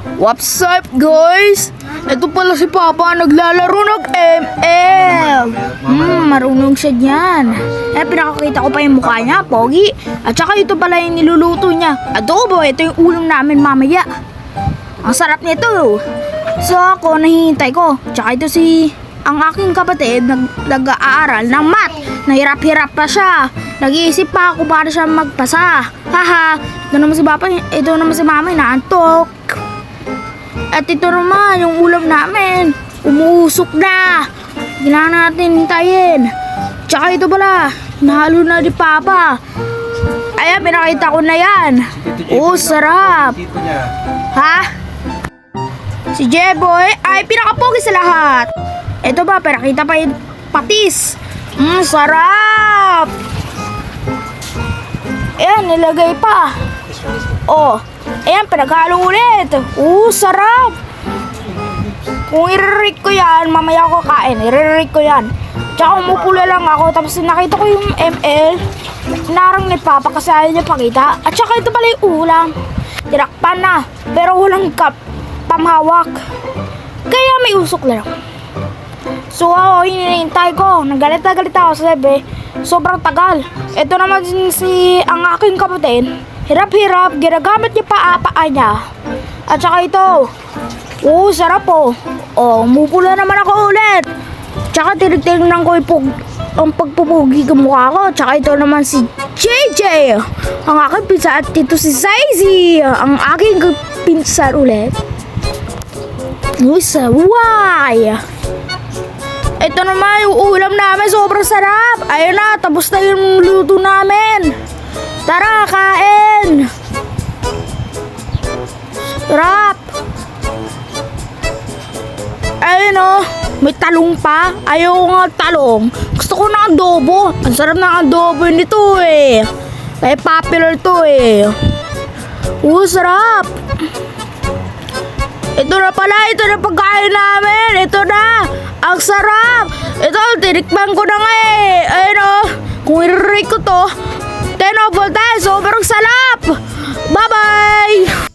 What's up guys? Ito pala si Papa naglalaro ng ML. Marunong siya dyan. Pinakakita ko pa yung mukha niya, pogi. At saka ito pala yung niluluto niya. Adobo, ito yung ulam namin mamaya. Ang sarap nito. So ako, nahihintay ko. Tsaka ito ang aking kapatid nag-aaral ng math. Nahirap-hirap pa siya. Nag-iisip pa ako para siya magpasa. Haha, ito naman si Papa, ito naman si Mama, inaantok. At ito naman, yung ulam namin. Umuusok na. Kailangan natin hintayin. Tsaka ito pala, nahalo na ni Papa. Ayan, pinakita ko na yan. Oh, sarap. Ha? Si Jeboy ay pinakapogi sa lahat. Ito ba, pinakita pa yung patis. Sarap. Ayan, nilagay pa. Oh, ayan, pinaghalo ulit. Sarap. Kung i-rate ko yan, mamaya ako kain. I-rate ko yan. Tsaka umupula lang ako. Tapos nakita ko yung ML. Narang ni Papa kasi ayaw niya pakita. At saka ito pala yung ulam. Tinakpan na. Pero walang pamhawak. Kaya may usok lang. So ako, hinihintay ko. Nagalit na galit ako sa sabi. Sobrang tagal. Ito naman ang aking kapatid. Hirap-hirap, ginagamit niya paa niya. At saka ito. Sarap po. Umupula naman ako ulit. Tsaka tinignan ko ang pagpupugi ng mukha ko. Tsaka ito naman si JJ. Ang aking pinsan at ito si Zaizy. Ang aking pinsan ulit. Why? Ito naman yung ulam namin. Sobrang sarap. Ayun na, tapos na yung luto namin. Tara, kain! Sarap! Ayun o, may talong pa. Ayaw ko nga talong. Gusto ko na adobo. Ang sarap na adobo nito eh. Kaya popular to eh. Sarap! Ito na pala, ito na pagkain namin. Ito na, ang sarap. Ito, tinikman ko na nga eh. Ayun o, kung i-rate ko to, 10 over 10, sobrang sarap! Bye-bye!